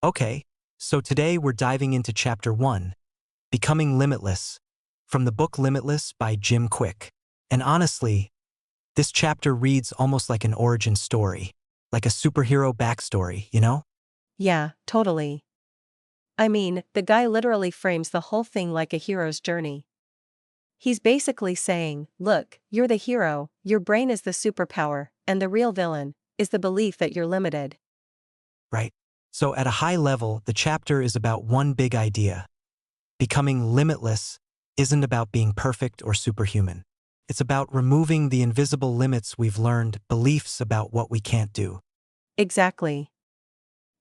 Okay, so today we're diving into Chapter 1, Becoming Limitless, from the book Limitless by Jim Quick. And honestly, this chapter reads almost like an origin story, like a superhero backstory, you know? Yeah, totally. I mean, the guy literally frames the whole thing like a hero's journey. He's basically saying, look, you're the hero, your brain is the superpower, and the real villain is the belief that you're limited. Right. So at a high level, the chapter is about one big idea. Becoming limitless isn't about being perfect or superhuman. It's about removing the invisible limits we've learned, beliefs about what we can't do. Exactly.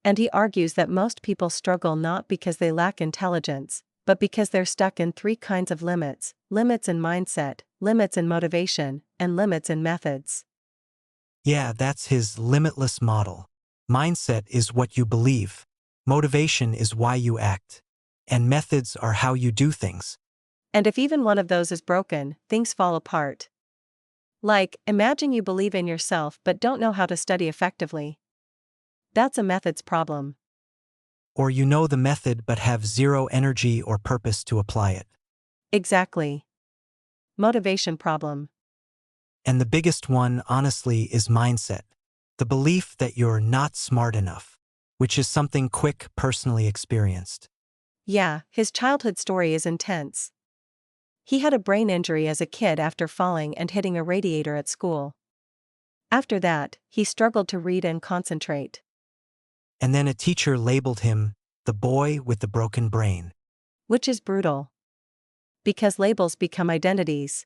And he argues that most people struggle not because they lack intelligence, but because they're stuck in three kinds of limits: limits in mindset, limits in motivation, and limits in methods. Yeah, that's his limitless model. Mindset is what you believe. Motivation is why you act. And methods are how you do things. And if even one of those is broken, things fall apart. Like, imagine you believe in yourself but don't know how to study effectively. That's a methods problem. Or you know the method but have zero energy or purpose to apply it. Exactly. Motivation problem. And the biggest one, honestly, is mindset. The belief that you're not smart enough, which is something Quick personally experienced. Yeah, his childhood story is intense. He had a brain injury as a kid after falling and hitting a radiator at school. After that, he struggled to read and concentrate. And then a teacher labeled him the boy with the broken brain. Which is brutal. Because labels become identities.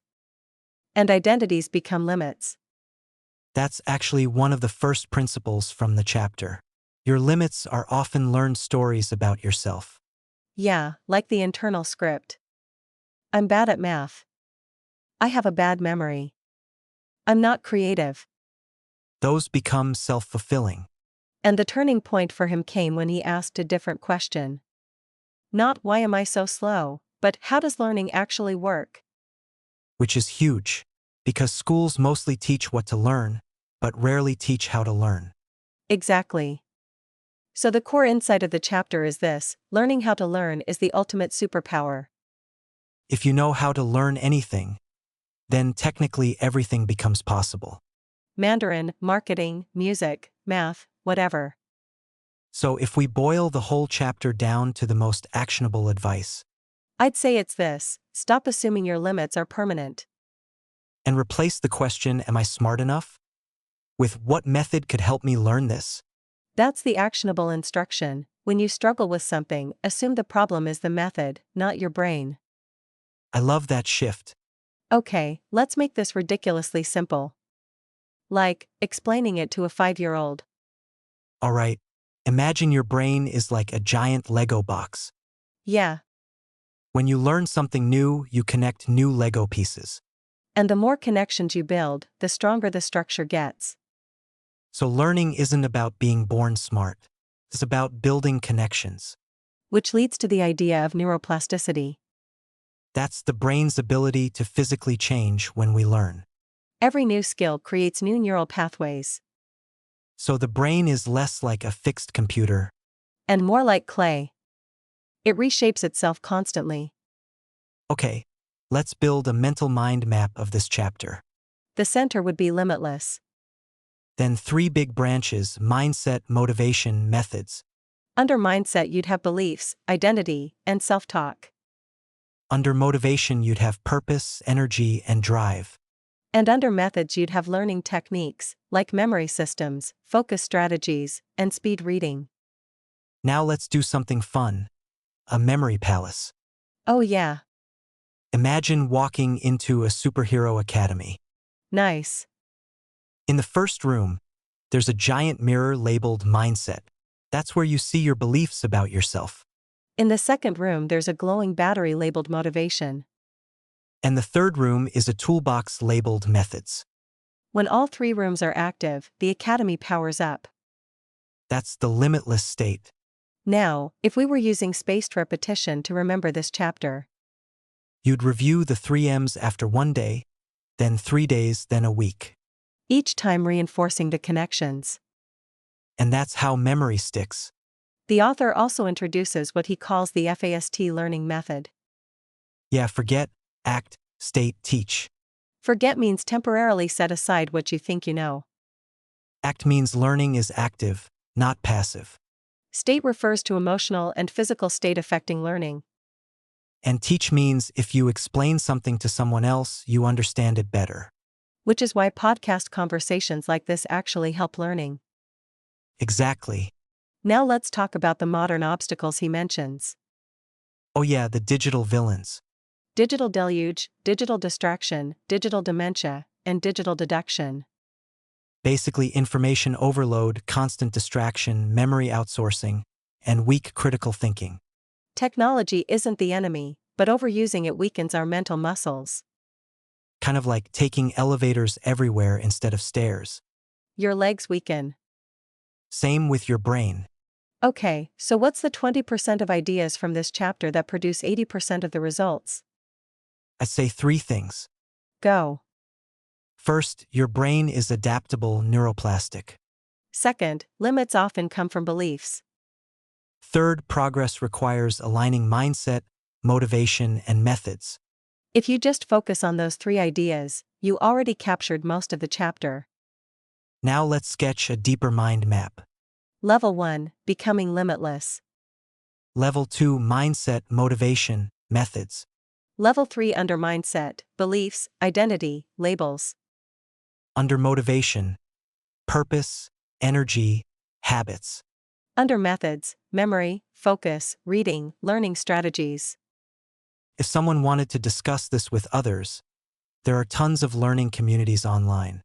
And identities become limits. That's actually one of the first principles from the chapter. Your limits are often learned stories about yourself. Yeah, like the internal script. I'm bad at math. I have a bad memory. I'm not creative. Those become self-fulfilling, And the turning point for him came when he asked a different question. Not why am I so slow, but how does learning actually work? which is huge, because schools mostly teach what to learn, but rarely teach how to learn. Exactly. So the core insight of the chapter is this: learning how to learn is the ultimate superpower. If you know how to learn anything, then technically everything becomes possible. Mandarin, marketing, music, math, whatever. So if we boil the whole chapter down to the most actionable advice, I'd say it's this: stop assuming your limits are permanent. and replace the question, am I smart enough? With what method could help me learn this? That's the actionable instruction. When you struggle with something, assume the problem is the method, not your brain. I love that shift. Okay, let's make this ridiculously simple. Like, explaining it to a 5-year-old. All right, imagine your brain is like a giant Lego box. Yeah, When you learn something new, you connect new Lego pieces. and the more connections you build, the stronger the structure gets. So learning isn't about being born smart. It's about building connections. Which leads to the idea of neuroplasticity. That's the brain's ability to physically change when we learn. Every new skill creates new neural pathways. So the brain is less like a fixed computer. And more like clay. It reshapes itself constantly. Okay, let's build a mental mind map of this chapter. The center would be limitless. Then three big branches: mindset, motivation, methods. Under mindset, you'd have beliefs, identity, and self-talk. Under motivation, you'd have purpose, energy, and drive. And under methods, you'd have learning techniques, like memory systems, focus strategies, and speed reading. Now let's do something fun. A memory palace. Oh yeah, Imagine walking into a superhero academy. nice. In the first room, there's a giant mirror labeled mindset. That's where you see your beliefs about yourself. In the second room, there's a glowing battery labeled motivation. And the third room is a toolbox labeled methods. When all three rooms are active, the academy powers up. That's the limitless state. Now, if we were using spaced repetition to remember this chapter, You'd review the 3 M's after 1 day, then 3 days, then a week. each time reinforcing the connections. And that's how memory sticks. The author also introduces what he calls the FAST learning method. Yeah, forget, act, state, teach. Forget means temporarily set aside what you think you know. Act means learning is active, not passive. State refers to emotional and physical state affecting learning. And teach means if you explain something to someone else, you understand it better. Which is why podcast conversations like this actually help learning. Exactly. Now let's talk about the modern obstacles he mentions. Oh yeah, the digital villains. Digital deluge, digital distraction, digital dementia, and digital deduction. Basically information overload, constant distraction, memory outsourcing, and weak critical thinking. Technology isn't the enemy, but overusing it weakens our mental muscles. Kind of like taking elevators everywhere instead of stairs. Your legs weaken. Same with your brain. Okay, so what's the 20% of ideas from this chapter that produce 80% of the results? I'd say 3 things. Go. First, your brain is adaptable neuroplastic. Second, limits often come from beliefs. Third, progress requires aligning mindset, motivation, and methods. If you just focus on those 3 ideas, you already captured most of the chapter. Now let's sketch a deeper mind map. Level 1, Becoming Limitless. Level 2, mindset, motivation, methods. Level 3, Under Mindset, Beliefs, Identity, Labels. Under motivation, purpose, energy, habits. Under Methods, Memory, Focus, Reading, Learning Strategies. If someone wanted to discuss this with others, there are tons of learning communities online.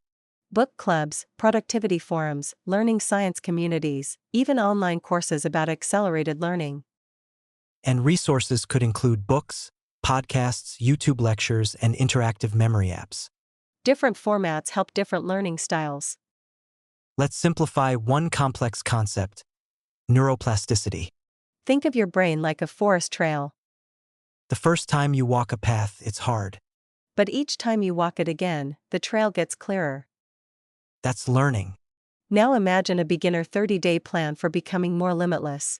Book clubs, productivity forums, learning science communities, even online courses about accelerated learning. And resources could include books, podcasts, YouTube lectures, and interactive memory apps. Different formats help different learning styles. Let's simplify one complex concept: neuroplasticity. Think of your brain like a forest trail. The first time you walk a path, it's hard. But each time you walk it again, the trail gets clearer. That's learning. Now imagine a beginner 30-day plan for becoming more limitless.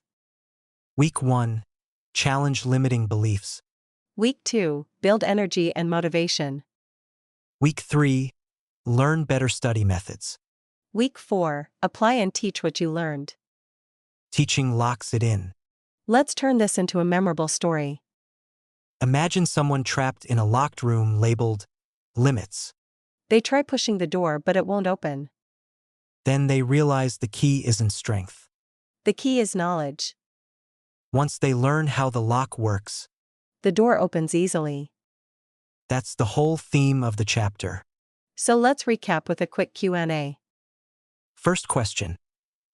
Week 1, challenge limiting beliefs. Week 2, build energy and motivation. Week 3, learn better study methods. Week 4, apply and teach what you learned. Teaching locks it in. Let's turn this into a memorable story. Imagine someone trapped in a locked room labeled limits. They try pushing the door but it won't open. Then they realize the key isn't strength. The key is knowledge. Once they learn how the lock works, The door opens easily. that's the whole theme of the chapter. So let's recap with a quick Q&A. First question: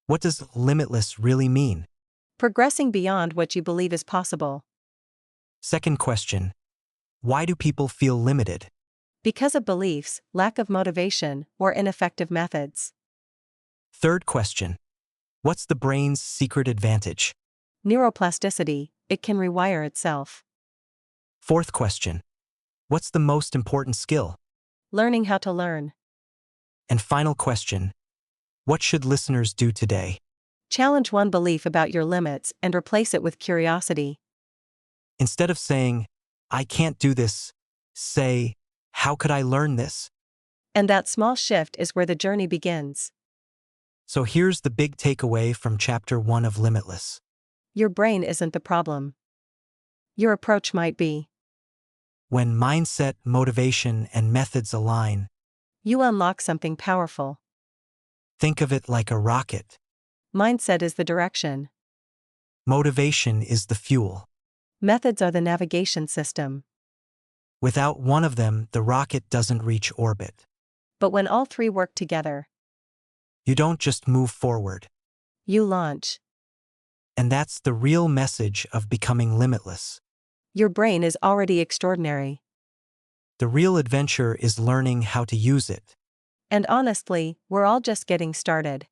what does limitless really mean? Progressing beyond what you believe is possible. Second question: why do people feel limited? Because of beliefs, lack of motivation, or ineffective methods. Third question: what's the brain's secret advantage? Neuroplasticity, it can rewire itself. Fourth question: what's the most important skill? Learning how to learn. And final question: what should listeners do today? Challenge one belief about your limits and replace it with curiosity. Instead of saying, I can't do this, say, how could I learn this? And that small shift is where the journey begins. So here's the big takeaway from Chapter 1 of Limitless. Your brain isn't the problem. Your approach might be. When mindset, motivation, and methods align, You unlock something powerful. think of it like a rocket. Mindset is the direction. Motivation is the fuel. Methods are the navigation system. Without one of them, the rocket doesn't reach orbit. But when all 3 work together, You don't just move forward. you launch. And that's the real message of becoming limitless. Your brain is already extraordinary. The real adventure is learning how to use it. And honestly, we're all just getting started.